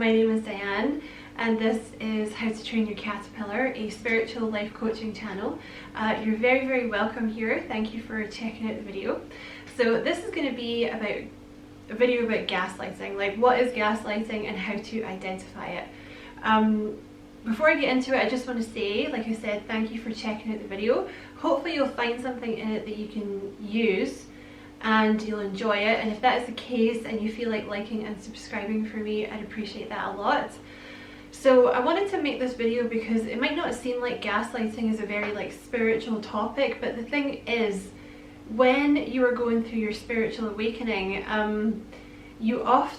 my name is Diane and this is How to Train Your Caterpillar, a spiritual life coaching channel. You're very, very welcome here. Thank you for checking out the video. So this is going to be about a video about gaslighting, like what is gaslighting and how to identify it. Before I get into it, I just want to say, like I said, thank you for checking out the video. Hopefully you'll find something in it that you can use and you'll enjoy it, and if that is the case and you feel like liking and subscribing for me, I'd appreciate that a lot. So I wanted to make this video because it might not seem like gaslighting is a very spiritual topic, but the thing is, when you are going through your spiritual awakening, you have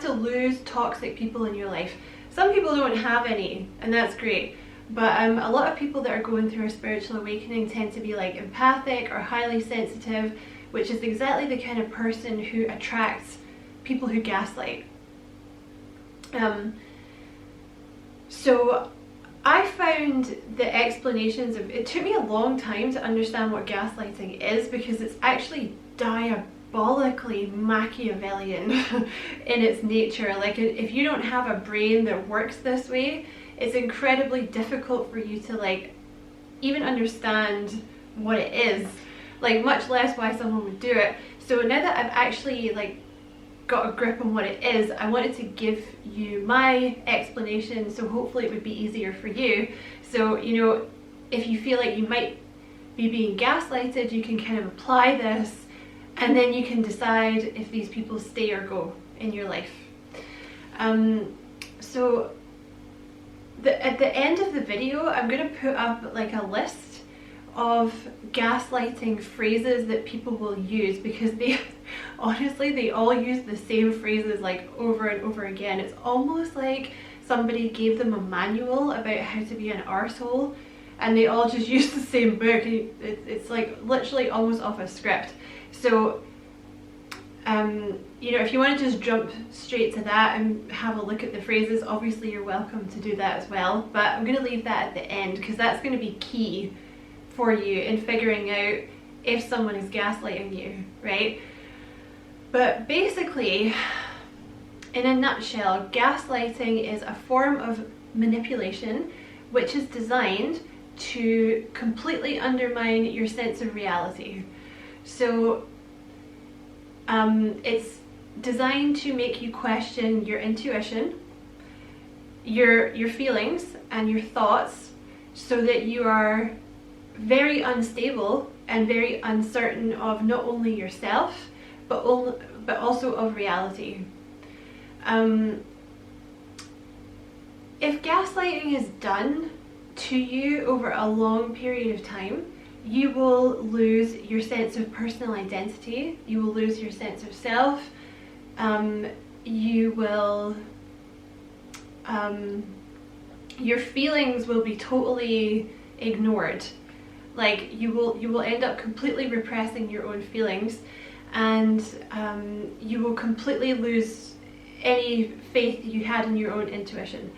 to lose toxic people in your life. Some people don't have any, and that's great. But a lot of people that are going through a spiritual awakening tend to be empathic or highly sensitive, which is exactly the kind of person who attracts people who gaslight. So I found the explanations of it took me a long time to understand what gaslighting is, because it's actually diabolically Machiavellian in its nature. If you don't have a brain that works this way, it's incredibly difficult for you to even understand what it is, much less why someone would do it. So now that I've actually got a grip on what it is, I wanted to give you my explanation, so hopefully it would be easier for you. So, if you feel like you might be being gaslighted, you can kind of apply this and then you can decide if these people stay or go in your life. So at the end of the video, I'm going to put up a list of gaslighting phrases that people will use, because they honestly, they all use the same phrases over and over again. It's almost like somebody gave them a manual about how to be an arsehole and they all just use the same book. It's literally almost off a script. So if you want to just jump straight to that and have a look at the phrases, obviously you're welcome to do that as well, but I'm going to leave that at the end because that's going to be key for you in figuring out if someone is gaslighting you, right? But basically, in a nutshell, gaslighting is a form of manipulation which is designed to completely undermine your sense of reality. So it's designed to make you question your intuition, your feelings and your thoughts, so that you are very unstable and very uncertain of not only yourself but also of reality. If gaslighting is done to you over a long period of time, you will lose your sense of personal identity, you will lose your sense of self, your feelings will be totally ignored. You will end up completely repressing your own feelings, and you will completely lose any faith you had in your own intuition.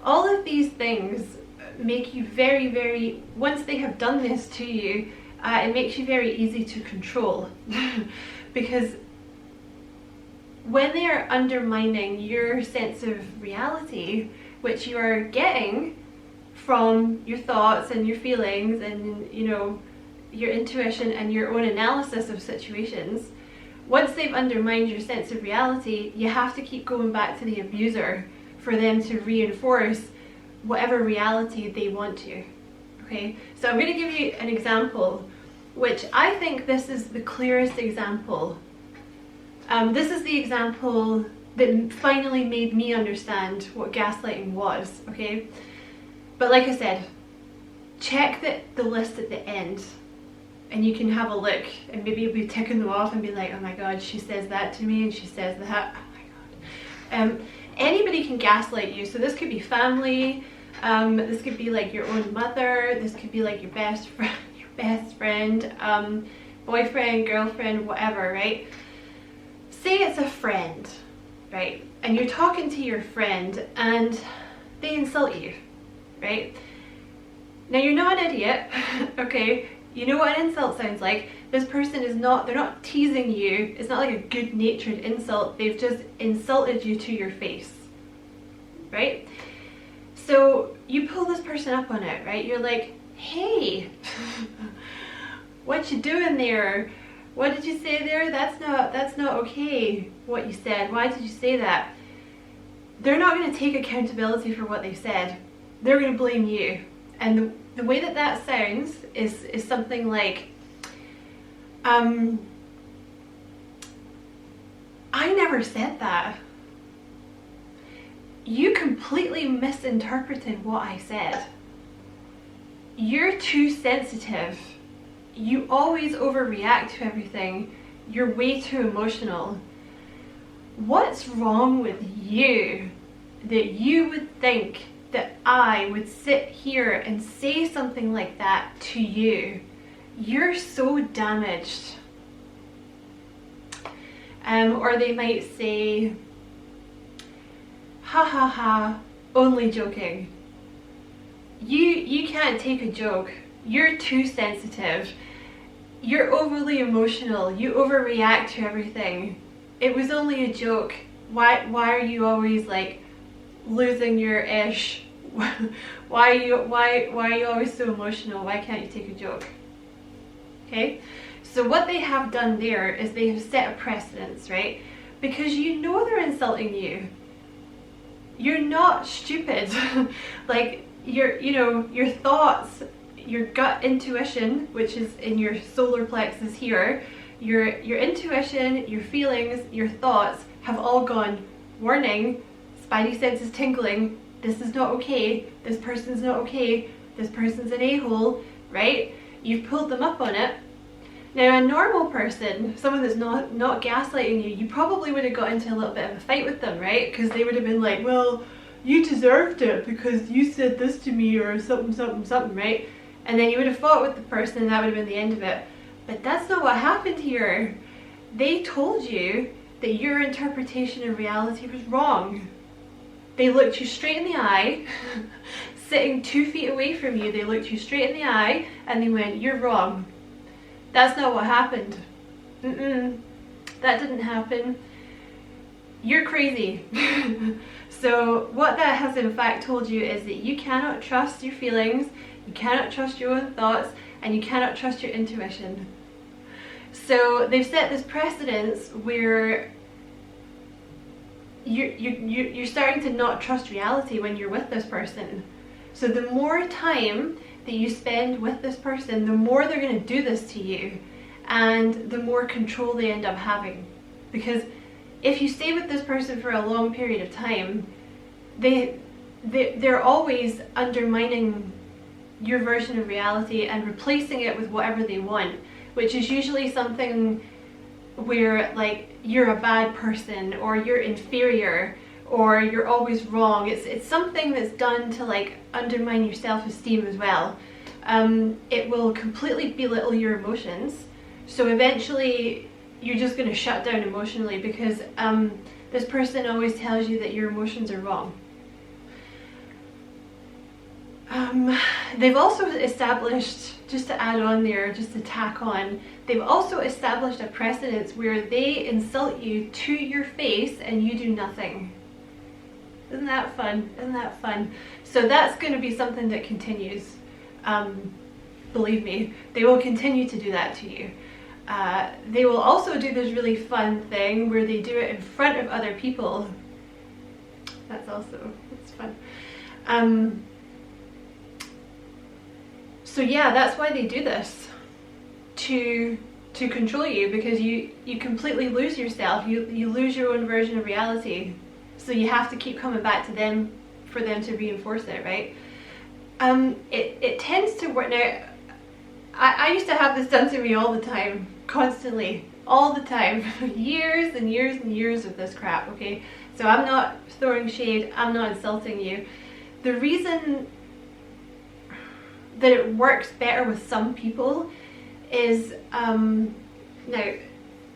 All of these things make you very, very, once they have done this to you, it makes you very easy to control because when they are undermining your sense of reality, which you are getting from your thoughts and your feelings and your intuition and your own analysis of situations, once they've undermined your sense of reality, you have to keep going back to the abuser for them to reinforce whatever reality they want to. Okay, so I'm going to give you an example, which I think this is the clearest example. This is the example that finally made me understand what gaslighting was, okay? But like I said, check the list at the end and you can have a look and maybe you'll be ticking them off and be like, oh my god, she says that to me and she says that, oh my god. Anybody can gaslight you, so this could be family, this could be your own mother, this could be your best friend, boyfriend, girlfriend, whatever, right? Say it's a friend, right? And you're talking to your friend and they insult you, right? Now you're not an idiot, okay? You know what an insult sounds like? This person is not, they're not teasing you. It's not like a good-natured insult. They've just insulted you to your face, right? So you pull this person up on it, right? You're like, hey, what you doing there? What did you say there? That's not okay what you said. Why did you say that? They're not going to take accountability for what they said. They're going to blame you. And the way that that sounds is something like, I never said that. You completely misinterpreted what I said. You're too sensitive. You always overreact to everything. You're way too emotional. What's wrong with you that you would think that I would sit here and say something like that to you? You're so damaged. Or they might say, ha ha ha, only joking. You can't take a joke. You're too sensitive. You're overly emotional. You overreact to everything. It was only a joke. Why are you always like losing your ish? Why are you always so emotional? Why can't you take a joke? Okay? So what they have done there is they have set a precedence, right? Because you know they're insulting you. You're not stupid. Like your thoughts, your gut intuition, which is in your solar plexus here, your intuition, your feelings, your thoughts have all gone, warning, spidey senses tingling, this is not okay, this person's not okay, this person's an a-hole, right? You've pulled them up on it. Now a normal person, someone that's not gaslighting you, you probably would have got into a little bit of a fight with them, right? Because they would have been like, well, you deserved it because you said this to me or something, right? And then you would have fought with the person and that would have been the end of it. But that's not what happened here. They told you that your interpretation of reality was wrong. They looked you straight in the eye, sitting 2 feet away from you, they looked you straight in the eye and they went, you're wrong. That's not what happened. That didn't happen. You're crazy. So what that has in fact told you is that you cannot trust your feelings, you cannot trust your own thoughts, and you cannot trust your intuition. So they've set this precedence where you're starting to not trust reality when you're with this person. So the more time that you spend with this person, the more they're going to do this to you, and the more control they end up having. Because if you stay with this person for a long period of time, they're always undermining your version of reality and replacing it with whatever they want, which is usually something where like you're a bad person or you're inferior or you're always wrong. It's something that's done to like undermine your self-esteem as well. It will completely belittle your emotions. So eventually you're just going to shut down emotionally because this person always tells you that your emotions are wrong. They've also established, just to add on there, just to tack on, they've also established a precedence where they insult you to your face and you do nothing. Isn't that fun? Isn't that fun? So that's going to be something that continues. Believe me, they will continue to do that to you. They will also do this really fun thing where they do it in front of other people. That's fun. So yeah, that's why they do this, to control you, because you completely lose yourself. You lose your own version of reality. So you have to keep coming back to them for them to reinforce it, right? It tends to work. Now, I used to have this done to me all the time, constantly, all the time, years and years and years of this crap, okay? So I'm not throwing shade, I'm not insulting you. The reason that it works better with some people is, now,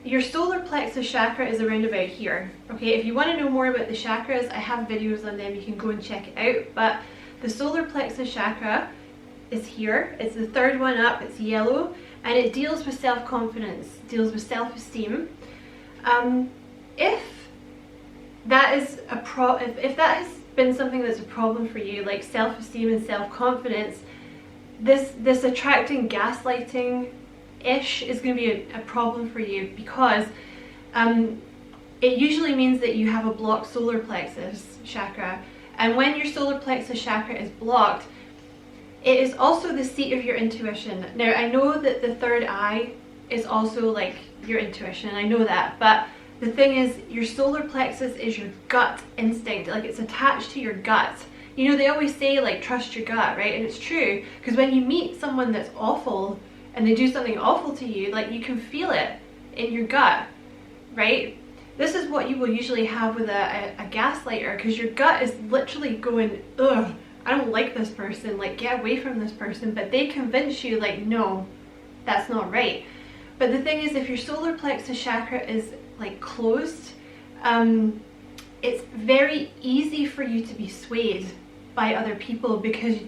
your solar plexus chakra is around about here, okay? If you want to know more about the chakras, I have videos on them, you can go and check it out, but the solar plexus chakra is here. It's the third one up, it's yellow, and it deals with self-confidence, deals with self-esteem. If that is if that has been something that's a problem for you, like self-esteem and self-confidence, this attracting gaslighting ish is going to be a problem for you, because it usually means that you have a blocked solar plexus chakra, and when your solar plexus chakra is blocked, it is also the seat of your intuition. Now, I know that the third eye is also like your intuition, I know that, but the thing is, your solar plexus is your gut instinct, like it's attached to your gut. You know, they always say like trust your gut, right? And it's true, because when you meet someone that's awful and they do something awful to you, like you can feel it in your gut, right? This is what you will usually have with a gaslighter, because your gut is literally going, ugh, I don't like this person, like get away from this person, but they convince you like, no, that's not right. But the thing is, if your solar plexus chakra is like closed, it's very easy for you to be swayed by other people, because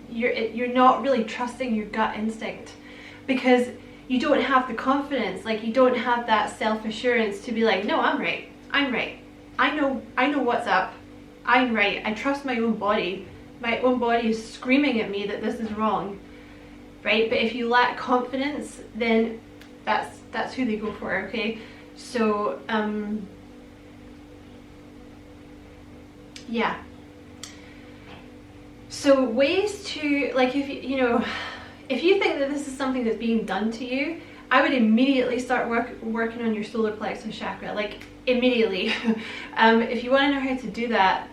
you're not really trusting your gut instinct, because you don't have the confidence, like you don't have that self-assurance to be like, no, I'm right, I know what's up, I'm right, I trust my own body is screaming at me that this is wrong, right? But if you lack confidence, then that's who they go for, okay? So yeah, so ways to, like, if you think that this is something that's being done to you, I would immediately start working on your solar plexus chakra, like immediately. If you want to know how to do that,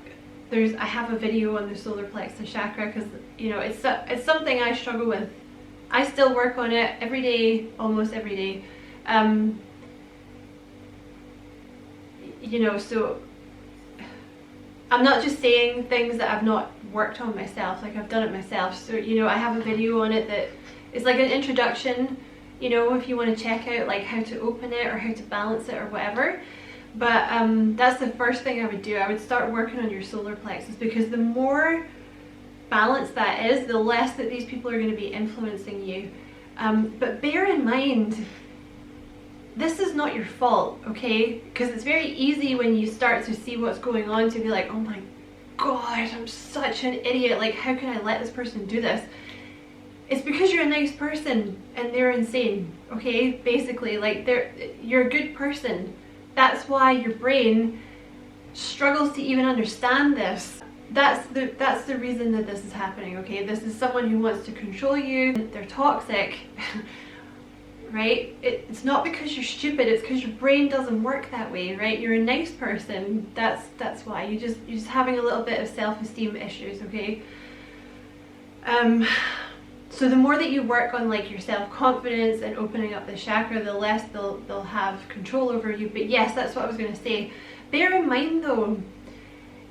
I have a video on the solar plexus chakra, because it's something I struggle with. I still work on it every day, almost every day. So I'm not just saying things that I've not worked on myself, like I've done it myself. So I have a video on it that is like an introduction, if you want to check out like how to open it or how to balance it or whatever. But that's the first thing I would do. I would start working on your solar plexus, because the more balanced that is, the less that these people are going to be influencing you. But bear in mind, this is not your fault, okay? Because it's very easy when you start to see what's going on to be like, oh my god, I'm such an idiot, like how can I let this person do this? It's because you're a nice person and they're insane, okay? Basically, like you're a good person. That's why your brain struggles to even understand this. That's the reason that this is happening, okay? This is someone who wants to control you. They're toxic, right? It's not because you're stupid, it's because your brain doesn't work that way, right? You're a nice person. That's why. You're just having a little bit of self-esteem issues, okay? So the more that you work on like your self-confidence and opening up the chakra, the less they'll have control over you. But yes, that's what I was going to say. Bear in mind though,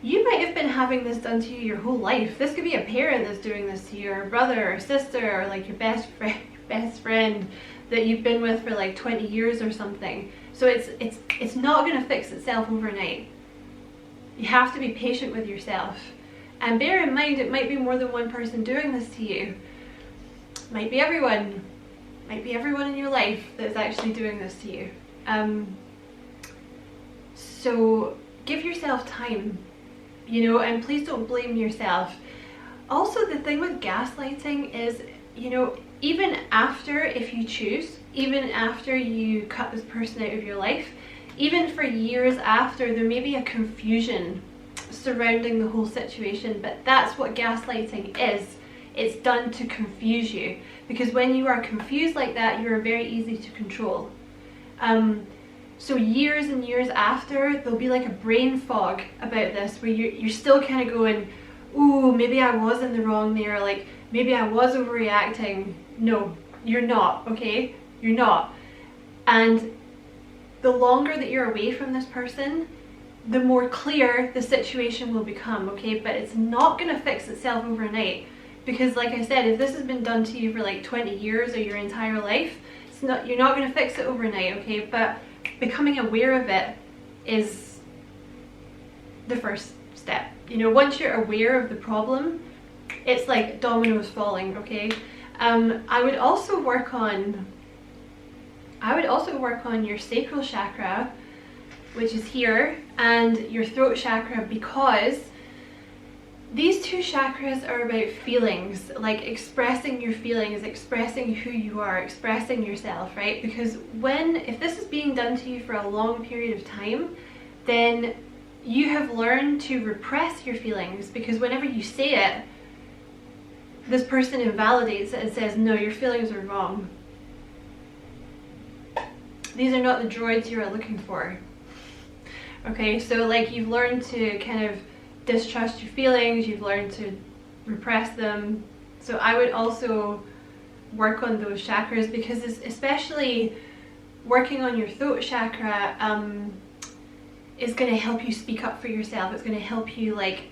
you might have been having this done to you your whole life. This could be a parent that's doing this to you, or a brother or sister, or like your best friend that you've been with for like 20 years or something. So it's not going to fix itself overnight. You have to be patient with yourself. And bear in mind, it might be more than one person doing this to you. Might be everyone in your life that's actually doing this to you. So give yourself time, and please don't blame yourself. Also, the thing with gaslighting is, even after, if you choose, even after you cut this person out of your life, even for years after, there may be a confusion surrounding the whole situation, but that's what gaslighting is. It's done to confuse you, because when you are confused like that, you're very easy to control. So years and years after, there'll be like a brain fog about this, where you're still kind of going, ooh, maybe I was in the wrong there, like maybe I was overreacting. No, you're not, okay? You're not. And the longer that you're away from this person, the more clear the situation will become, okay? But it's not going to fix itself overnight. Because like I said, if this has been done to you for like 20 years or your entire life, you're not going to fix it overnight, okay? But becoming aware of it is the first step. Once you're aware of the problem, It's like dominoes falling, okay? I would also work on your sacral chakra, which is here, and your throat chakra, because these two chakras are about feelings, like expressing your feelings, expressing who you are, expressing yourself, right? Because if this is being done to you for a long period of time, then you have learned to repress your feelings, because whenever you say it, this person invalidates it and says, no, your feelings are wrong. These are not the droids you are looking for. Okay, so like you've learned to kind of distrust your feelings, you've learned to repress them. So I would also work on those chakras, because especially working on your throat chakra is going to help you speak up for yourself. It's going to help you like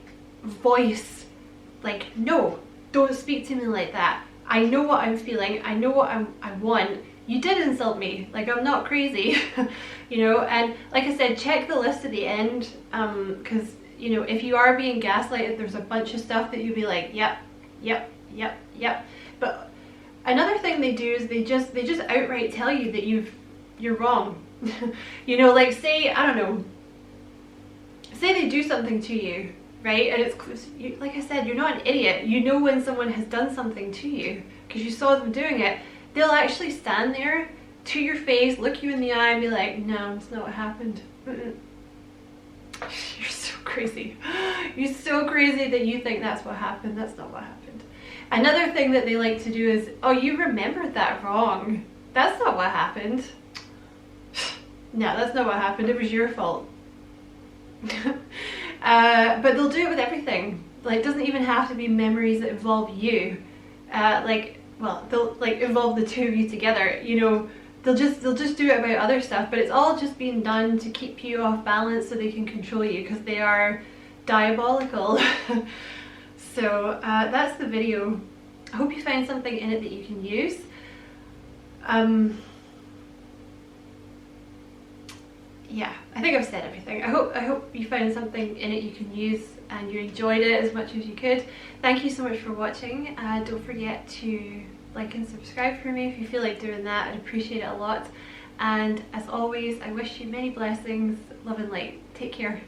voice, like, no, don't speak to me like that. I know what I'm feeling. I know what I want. You did insult me. Like, I'm not crazy. You know, and like I said, check the list at the end, because you know, if you are being gaslighted, there's a bunch of stuff that you'll be like, yep, yep, yep, yep. But another thing they do is they just outright tell you that you're wrong. You know, like, say, I don't know, say they do something to you, right? And it's, like I said, you're not an idiot. You know when someone has done something to you because you saw them doing it. They'll actually stand there to your face, look you in the eye and be like, no, it's not what happened. Mm-mm. You're so crazy. You're so crazy that you think that's what happened. That's not what happened. Another thing that they like to do is, oh, you remembered that wrong. That's not what happened. No, that's not what happened. It was your fault. But they'll do it with everything. Like, it doesn't even have to be memories that involve you. Well, they'll like involve the two of you together. You know, they'll just do it about other stuff, but it's all just being done to keep you off balance so they can control you, because they are diabolical. So that's the video. I hope you find something in it that you can use. Yeah, I think I've said everything. I hope you found something in it you can use and you enjoyed it as much as you could. Thank you so much for watching. Don't forget to like and subscribe for me if you feel like doing that. I'd appreciate it a lot. And as always, I wish you many blessings, love and light. Take care.